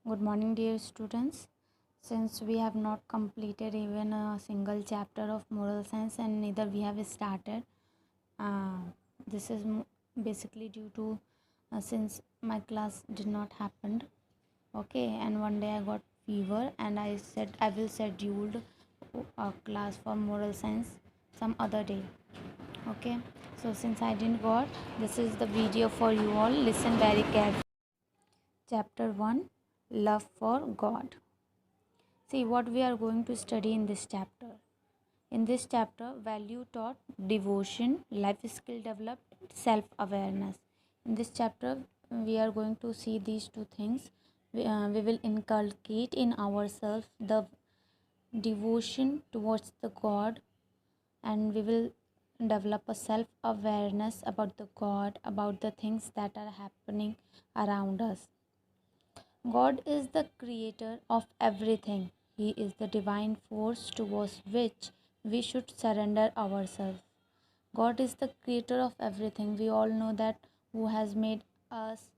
Good morning, dear students. Since we have not completed even a single chapter of moral science and neither we have started, uh, this is basically due to since my class did not happen. Okay, and one day I got fever and I said I will schedule a class for moral science some other day. Okay, so since I didn't got, this is the video for you all. Listen very carefully. Chapter 1, Love for God. See what we are going to study in this chapter. In this chapter, value taught, devotion, life skill developed, self awareness. In this chapter, we are going to see these two things. We will inculcate in ourselves the devotion towards the God, and we will develop a self awareness about the God, about the things that are happening around us. God is the creator of everything. He is the divine force towards which we should surrender ourselves. God is the creator of everything. We all know that who has made us,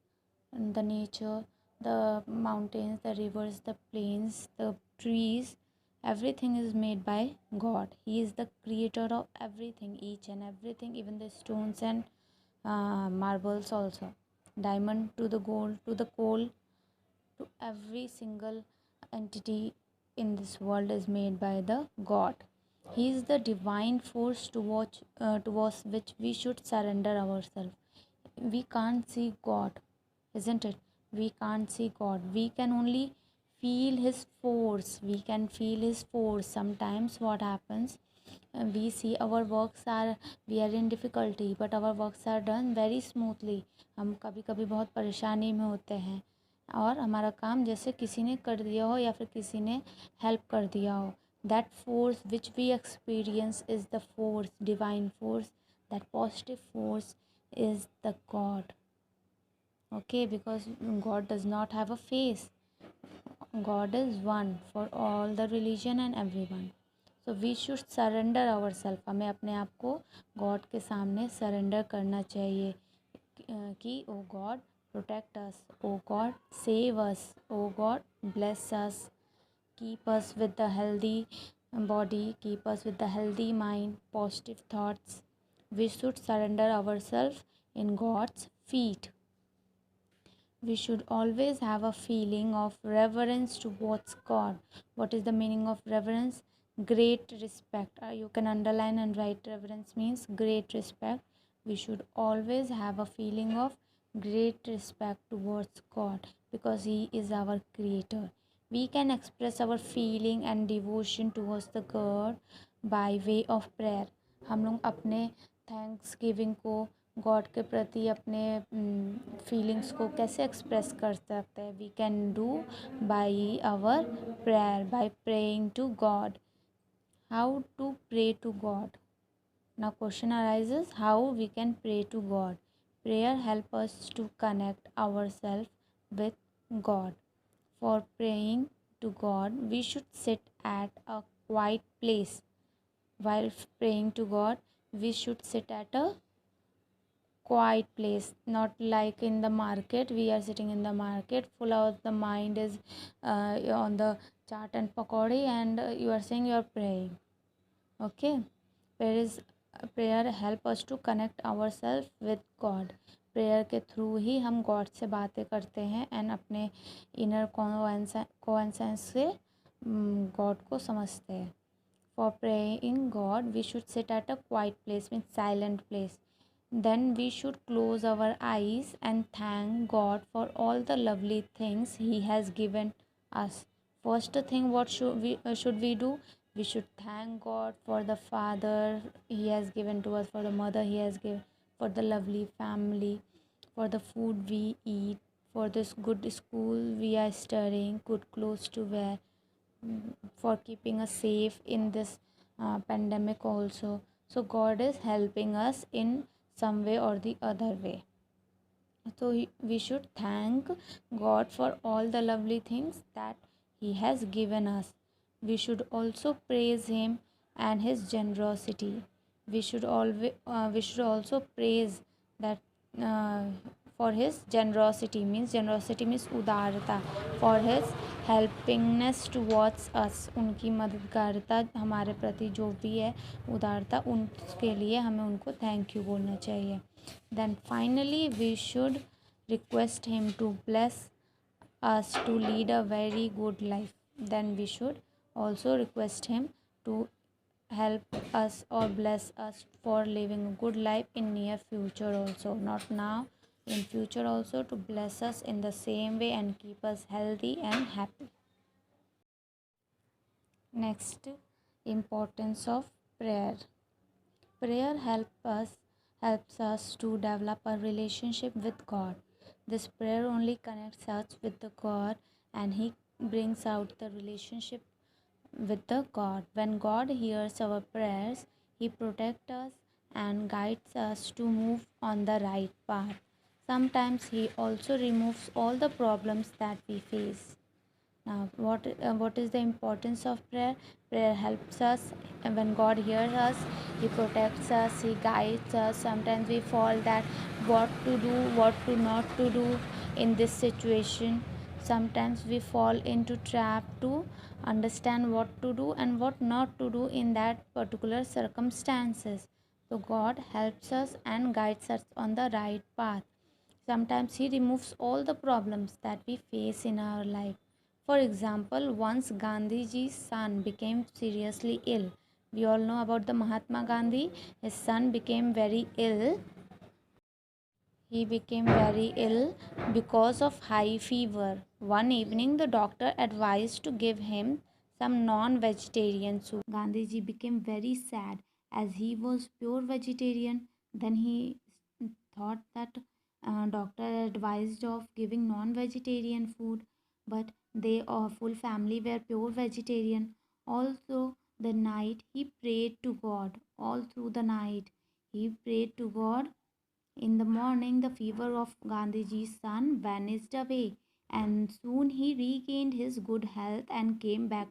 the nature, the mountains, the rivers, the plains, the trees. Everything is made by God. He is the creator of everything, each and everything, even the stones and marbles also. Diamond to the gold to the coal to every single entity in this world is made by the God. He is the divine force towards which we should surrender ourselves. We can't see God, isn't it? We can't see God. We can only feel His force. We can feel His force. Sometimes what happens, we see our works are, we are in difficulty, but our works are done very smoothly. हम कभी कभी बहुत परेशानी में होते हैं और हमारा काम जैसे किसी ने कर दिया हो या फिर किसी ने हेल्प कर दिया हो. That force which we experience is the force, divine force. That positive force is the God. Okay, because God does not have a face. God is one for all the religion and everyone. So we should surrender ourselves. हमें अपने आप को God के सामने surrender करना चाहिए कि ओ God protect us, O God save us, O God bless us, keep us with the healthy body, keep us with the healthy mind, positive thoughts. We should surrender ourselves in God's feet. We should always have a feeling of reverence towards God. What is the meaning of reverence? Great respect. You can underline and write reverence means great respect. We should always have a feeling of great respect towards God because He is our creator. We can express our feeling and devotion towards the God by way of prayer. हम लोग अपने thanks giving को God के प्रति अपने feelings को कैसे express कर सकते हैं? We can do by our prayer, by praying to God. How to pray to God? Now question arises, how we can pray to God. Prayer help us to connect ourselves with God. For praying to God, we should sit at a quiet place. While praying to God, we should sit at a quiet place, not like in the market. We are sitting in the market, full of the mind is on the chaat and pakodi, and you are saying you are praying. Okay, prayer help us to connect ourselves with God. Prayer के through ही हम God से बातें करते हैं and अपने inner coincidence से God को समझते हैं. For praying God we should sit at a quiet place, means silent place. Then we should close our eyes and thank God for all the lovely things He has given us. First thing, what should we do? We should thank God for the father He has given to us, for the mother He has given, for the lovely family, for the food we eat, for this good school we are studying, good clothes to wear, for keeping us safe in this pandemic also. So God is helping us in some way or the other way. So we should thank God for all the lovely things that He has given us. We should also praise Him and His generosity. We should also praise that for his generosity means उदारता, for his helpingness towards us, उनकी मददगारिता हमारे प्रति जो भी है उदारता, उनके लिए हमें उनको थैंक यू बोलना चाहिए. Then finally we should request him to bless us to lead a very good life. Then we should also request him to help us or bless us for living a good life in near future also, not now, in future also, to bless us in the same way and keep us healthy and happy. Next, importance of prayer. Prayer helps us to develop a relationship with God. This prayer only connects us with the God, and he brings out the relationship with the God. When God hears our prayers, he protects us and guides us to move on the right path. Sometimes he also removes all the problems that we face. Now, what is the importance of prayer? Prayer helps us, and when God hears us, he protects us, he guides us. Sometimes we fall that what to do, what to not to do in this situation. Sometimes we fall into trap to understand what to do and what not to do in that particular circumstances. So God helps us and guides us on the right path. Sometimes he removes all the problems that we face in our life. For example, once Gandhiji's son became seriously ill. We all know about the Mahatma Gandhi. His son became very ill. He became very ill because of high fever. One evening, the doctor advised to give him some non-vegetarian soup. Gandhiji became very sad as he was pure vegetarian. Then he thought that doctor advised of giving non-vegetarian food, but they full family were pure vegetarian. Also, the night he prayed to God. All through the night, he prayed to God. In the morning, the fever of Gandhiji's son vanished away, and soon he regained his good health and came back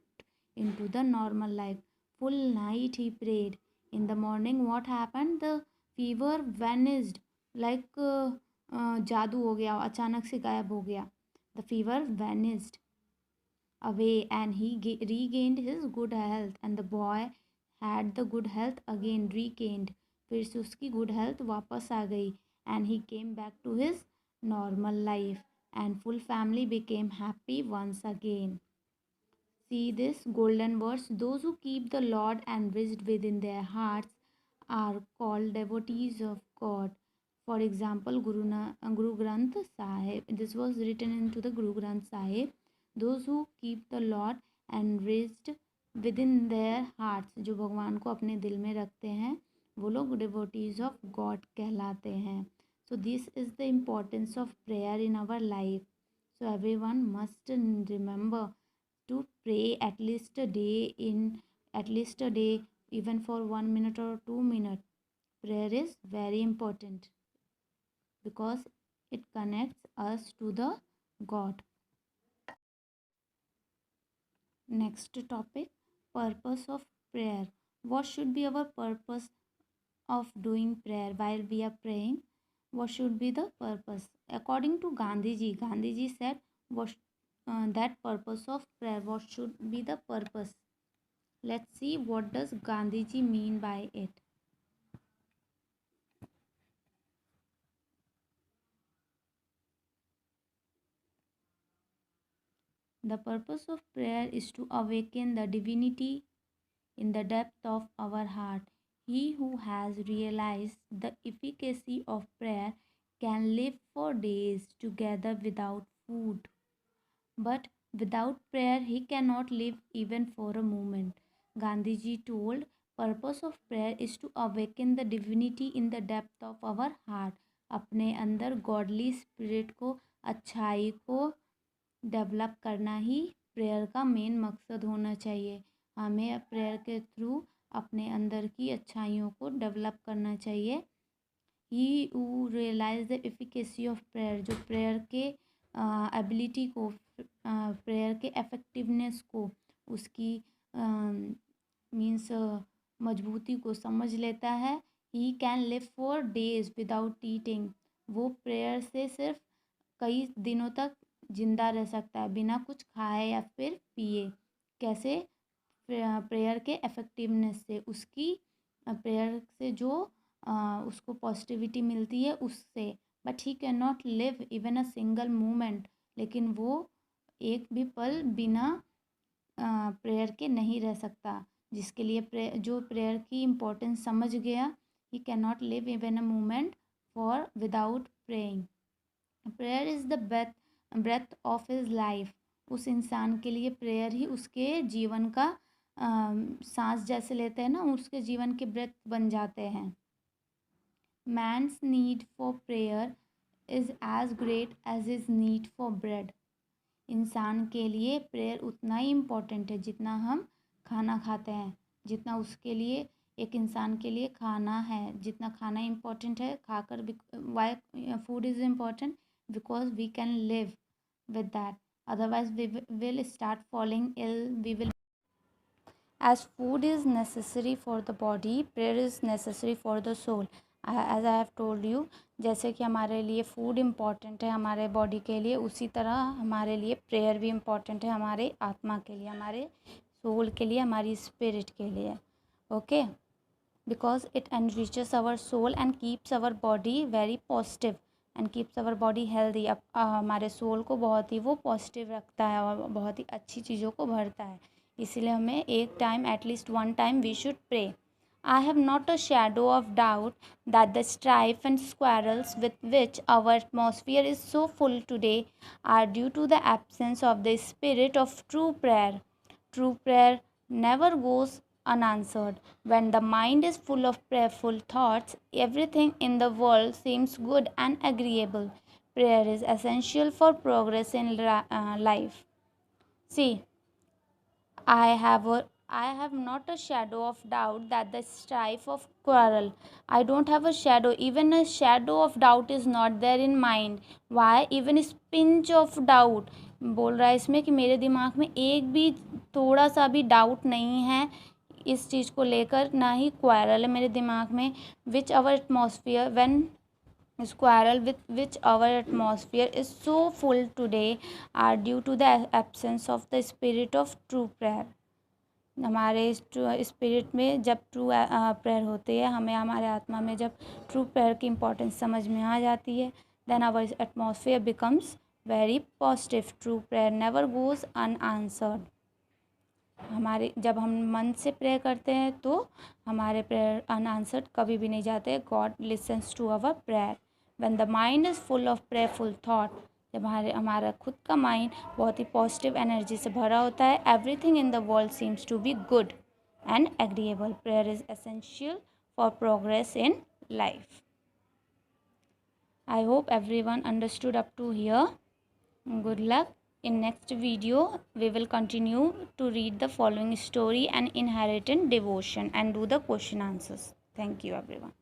into the normal life. Full night he prayed. In the morning, what happened? The fever vanished like जादू हो गया, अचानक से गायब हो गया. The fever vanished away and he regained his good health, and the boy had the good health again regained. फिर से उसकी good health वापस आ गई and he came back to his normal life and full family became happy once again. See this golden words: those who keep the Lord and visit within their hearts are called devotees of God. For example, Guru Granth Sahib. This was written into the Guru Granth Sahib. Those who keep the Lord and raised within their hearts, जो भगवान को अपने दिल में रखते हैं, वो लोग devotees of God कहलाते हैं. So this is the importance of prayer in our life. So everyone must remember to pray at least a day, even for 1 minute or 2 minutes. Prayer is very important because it connects us to the God. Next topic: purpose of prayer. What should be our purpose of doing prayer? While we are praying, what should be the purpose? According to Gandhiji said that purpose of prayer, what should be the purpose? Let's see what does Gandhiji mean by it. The purpose of prayer is to awaken the divinity in the depth of our heart. He who has realized the efficacy of prayer can live for days together without food. But without prayer, he cannot live even for a moment. Gandhiji told, purpose of prayer is to awaken the divinity in the depth of our heart. अपने अंदर godly spirit को, अच्छाई को develop करना ही prayer का main मकसद होना चाहिए. हमें प्रेयर के थ्रू अपने अंदर की अच्छाइयों को डेवलप करना चाहिए. He who realize the efficacy of prayer, जो प्रेयर के एबिलिटी को, प्रेयर के इफ़ेक्टिवनेस को, उसकी मीन्स मजबूती को समझ लेता है. He can live for days without eating. वो प्रेयर से सिर्फ कई दिनों तक जिंदा रह सकता है बिना कुछ खाए या फिर पिए। कैसे? प्रेयर के इफ़ेक्टिवनेस से, उसकी प्रेयर से जो उसको पॉजिटिविटी मिलती है उससे। But he can not live even a single moment, लेकिन वो एक भी पल बिना प्रेयर के नहीं रह सकता। जिसके लिए जो प्रेयर की इम्पोर्टेंस समझ गया, he can not live even a moment for without praying. Prayer is the breath of his life. उस इंसान के लिए प्रेयर ही उसके जीवन का सांस जैसे लेते हैं ना, उसके जीवन के ब्रेथ बन जाते हैं। Man's need for prayer is as great as his need for bread. इंसान के लिए प्रेयर उतना ही इम्पोर्टेंट है जितना हम खाना खाते हैं। जितना उसके लिए, एक इंसान के लिए खाना है, जितना खाना इम्पोर्टेंट है, खाकर why food is important because we can live with that, otherwise we will start falling ill, we will, as food is necessary for the body, prayer is necessary for the soul. As I have told you, जैसे कि हमारे लिए food important है हमारे body के लिए, उसी तरह हमारे लिए प्रेयर भी इम्पॉर्टेंट है हमारे आत्मा के लिए, हमारे सोल के लिए, हमारी स्पिरिट के लिए। Okay, because it enriches our soul and keeps our body very positive and keeps our body healthy. अब हमारे सोल को बहुत ही वो पॉजिटिव रखता है और बहुत ही अच्छी चीज़ों को भरता है। इसीलिए हमें एक time, at least one time, we should pray. I have not a shadow of doubt that the strife and squabbles with which our atmosphere is so full today are due to the absence of the spirit of true prayer. True prayer never goes unanswered. When the mind is full of prayerful thoughts, everything in the world seems good and agreeable. Prayer is essential for progress in life. See, I have not a shadow of doubt that the strife of quarrel. I don't have a shadow. Even a shadow of doubt is not there in mind. Why? Even a pinch of doubt. बोल रहा है इसमें कि मेरे दिमाग में एक भी थोड़ा सा भी डाउट नहीं है इस चीज़ को लेकर, ना ही क्वारल है मेरे दिमाग में। Which our atmosphere when quarrel with which our atmosphere is so full today are due to the absence of the spirit of true prayer. हमारे स्पिरिट में जब ट्रू प्रेयर होती है, हमें हमारे आत्मा में जब ट्रू प्रेयर की इम्पोर्टेंस समझ में आ जाती है, then our atmosphere becomes very positive. True prayer never goes unanswered. हमारे जब हम मन से प्रेयर करते हैं तो हमारे प्रेयर अनआंसर्ड कभी भी नहीं जाते। God listens to our prayer when the mind is full of prayerful thought. जब हमारा खुद का माइंड बहुत ही पॉजिटिव एनर्जी से भरा होता है, everything in the world seems to be good and agreeable. Prayer is essential for progress in life. I hope everyone understood up to here. Good luck. In next video, we will continue to read the following story, An Inherent Devotion, and do the question answers. Thank you everyone.